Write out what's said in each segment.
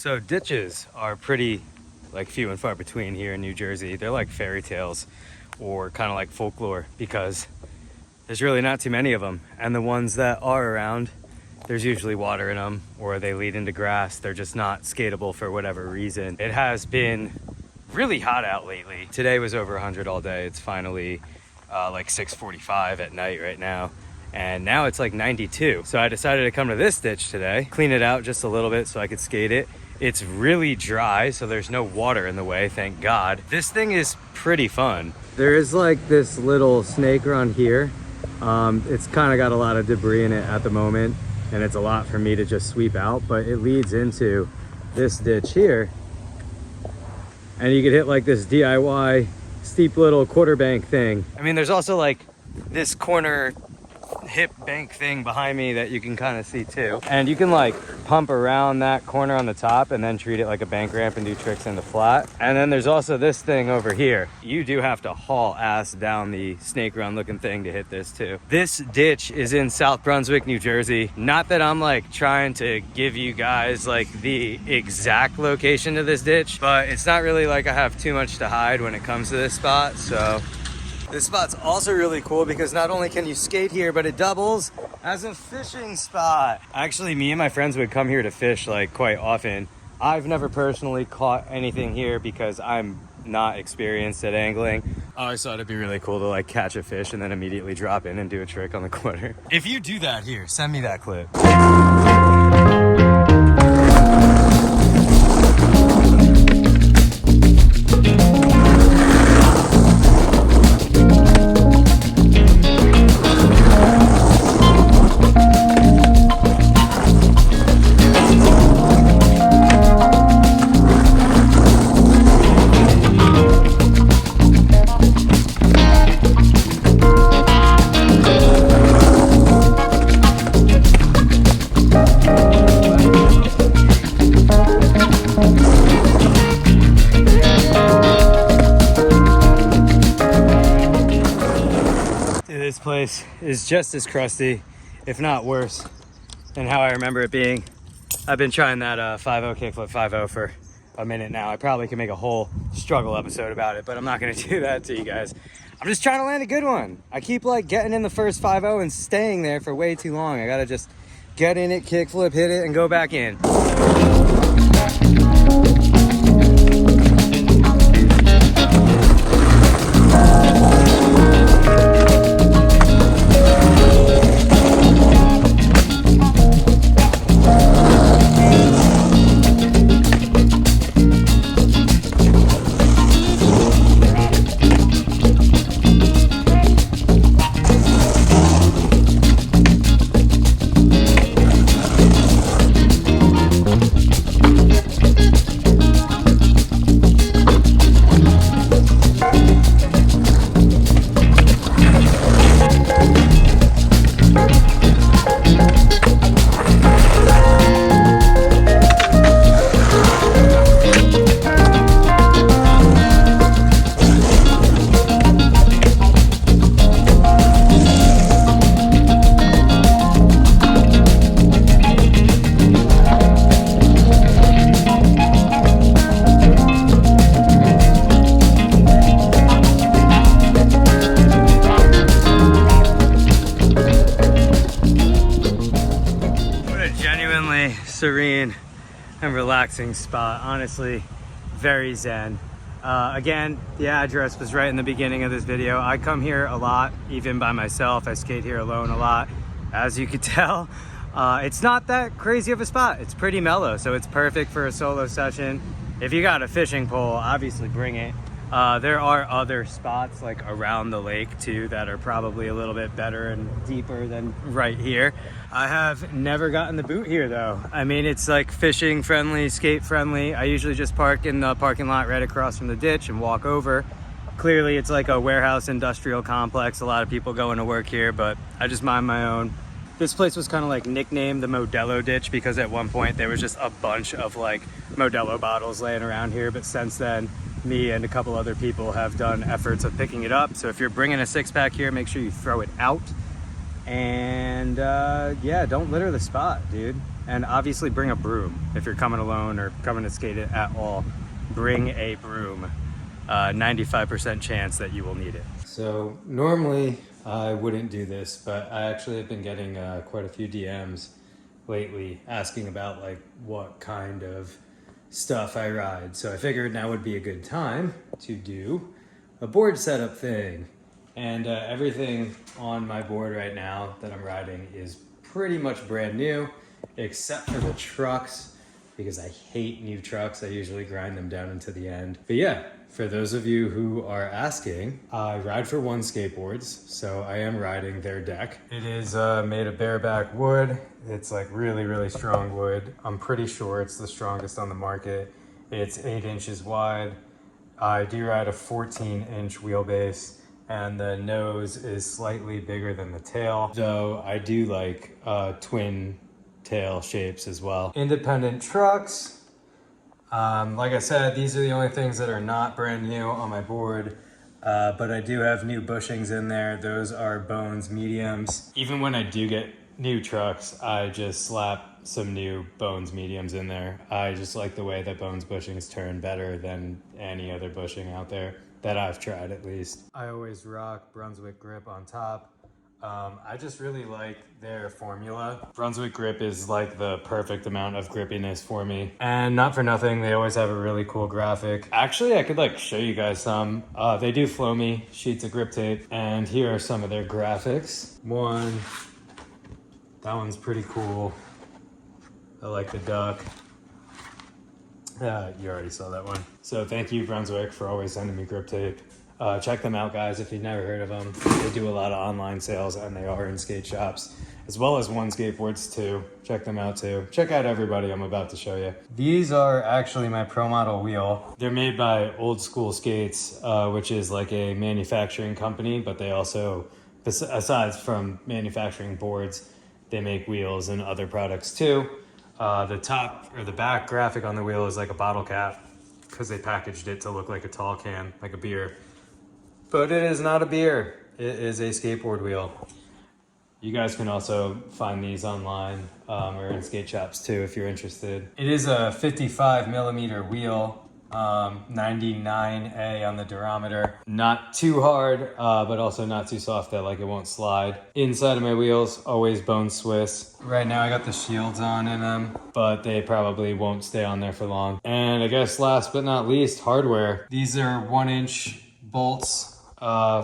So ditches are pretty like few and far between here in New Jersey. They're like fairy tales or kind of like folklore because there's really not too many of them. And the ones that are around, there's usually water in them or they lead into grass. They're just not skatable for whatever reason. It has been really hot out lately. Today was over 100 all day. It's finally like 6:45 at night right now. And now it's like 92. So I decided to come to this ditch today, clean it out just a little bit so I could skate it. It's really dry, so there's no water in the way, thank God. This thing is pretty fun. There is like this little snake around here. It's kind of got a lot of debris in it at the moment, and it's a lot for me to just sweep out, but it leads into this ditch here. And you could hit like this DIY steep little quarter bank thing. I mean, there's also like this corner hip bank thing behind me that you can kind of see too, and you can like pump around that corner on the top and then treat it like a bank ramp and do tricks in the flat. And then there's also this thing over here. You do have to haul ass down the snake run looking thing to hit this too. This ditch is in South Brunswick, New Jersey. Not that I'm like trying to give you guys like the exact location of this ditch, but it's not really like I have too much to hide when it comes to this spot. So this spot's also really cool because not only can you skate here, but it doubles as a fishing spot. Actually, me and my friends would come here to fish like quite often. I've never personally caught anything here because I'm not experienced at angling. I always thought it'd be really cool to like catch a fish and then immediately drop in and do a trick on the corner. If you do that here, send me that clip. This place is just as crusty, if not worse, than how I remember it being. I've been trying that 5-0 kickflip 5-0 for a minute now. I probably can make a whole struggle episode about it, but I'm not going to do that to you guys. I'm just trying to land a good one. I keep like getting in the first 5-0 and staying there for way too long. I gotta just get in it, kickflip, hit it, and go back in. Serene and relaxing spot. Honestly, very zen. Again, the address was right in the beginning of this video. I come here a lot, even by myself. I skate here alone a lot. As you could tell, it's not that crazy of a spot. It's pretty mellow, so it's perfect for a solo session. If you got a fishing pole, obviously bring it. There are other spots like around the lake too that are probably a little bit better and deeper than right here. I have never gotten the boot here though. I mean, it's like fishing friendly, skate friendly. I usually just park in the parking lot right across from the ditch and walk over. Clearly it's like a warehouse industrial complex. A lot of people going to work here, but I just mind my own. This place was kind of like nicknamed the Modelo ditch because at one point there was just a bunch of like Modelo bottles laying around here, but since then me and a couple other people have done efforts of picking it up. So if you're bringing a six-pack here, make sure you throw it out. And yeah, don't litter the spot, dude. And obviously bring a broom. If you're coming alone or coming to skate it at all, bring a broom. 95% chance that you will need it. So normally I wouldn't do this, but I actually have been getting quite a few DMs lately asking about like what kind of stuff I ride. So I figured now would be a good time to do a board setup thing. And everything on my board right now that I'm riding is pretty much brand new, except for the trucks, because I hate new trucks. I usually grind them down into the end. But yeah, for those of you who are asking, I ride for One Skateboards, so I am riding their deck. It is made of bareback wood. It's like really, really strong wood. I'm pretty sure it's the strongest on the market. It's 8 inches wide. I do ride a 14-inch wheelbase, and the nose is slightly bigger than the tail, though I do like twin tail shapes as well. Independent trucks. Like I said, these are the only things that are not brand new on my board, but I do have new bushings in there. Those are Bones mediums. Even when I do get new trucks, I just slap some new Bones mediums in there. I just like the way that Bones bushings turn better than any other bushing out there that I've tried, at least. I always rock Brunswick grip on top. I just really like their formula. Brunswick grip is like the perfect amount of grippiness for me. And not for nothing, they always have a really cool graphic. Actually, I could like show you guys some. They do flow me sheets of grip tape, and here are some of their graphics. That one's pretty cool. I like the duck. You already saw that one. So thank you, Brunswick, for always sending me grip tape. Check them out, guys, if you've never heard of them. They do a lot of online sales, and they are in skate shops, as well as One Skateboards too. Check them out too. Check out everybody I'm about to show you. These are actually my Pro Model wheel. They're made by Old School Skates, which is like a manufacturing company, but they also, aside from manufacturing boards, they make wheels and other products too. The top or the back graphic on the wheel is like a bottle cap, because they packaged it to look like a tall can, like a beer. But it is not a beer. It is a skateboard wheel. You guys can also find these online or in skate shops too if you're interested. It is a 55 millimeter wheel, 99A on the durometer. Not too hard, but also not too soft that like it won't slide. Inside of my wheels, always Bone Swiss. Right now I got the shields on in them, but they probably won't stay on there for long. And I guess last but not least, hardware. These are 1-inch bolts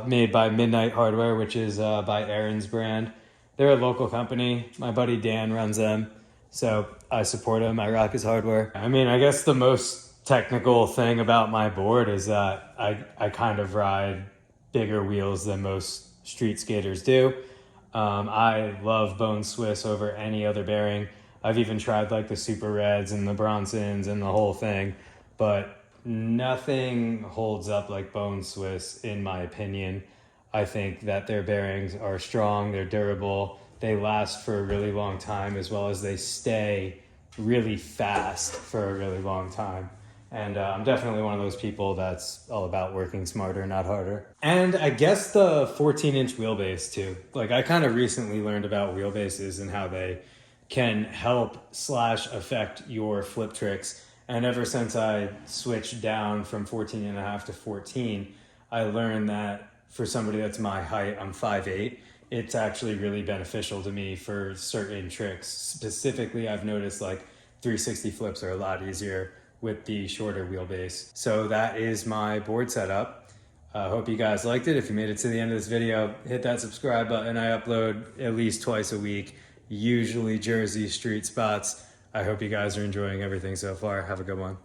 made by Midnight Hardware, which is by Aaron's brand. They're a local company. My buddy Dan runs them, so I support him. I rock his hardware. I mean, I guess the most technical thing about my board is that I kind of ride bigger wheels than most street skaters do. I love Bone Swiss over any other bearing. I've even tried like the Super Reds and the Bronsons and the whole thing, but nothing holds up like Bone Swiss in my opinion. I think that their bearings are strong, they're durable, they last for a really long time, as well as they stay really fast for a really long time. And I'm definitely one of those people that's all about working smarter, not harder. And I guess the 14-inch wheelbase too. Like I kind of recently learned about wheelbases and how they can help / affect your flip tricks. And ever since I switched down from 14.5 to 14, I learned that for somebody that's my height, I'm 5'8", it's actually really beneficial to me for certain tricks. Specifically, I've noticed like 360 flips are a lot easier with the shorter wheelbase. So that is my board setup. I hope you guys liked it. If you made it to the end of this video, hit that subscribe button. I upload at least twice a week, usually Jersey street spots. I hope you guys are enjoying everything so far. Have a good one.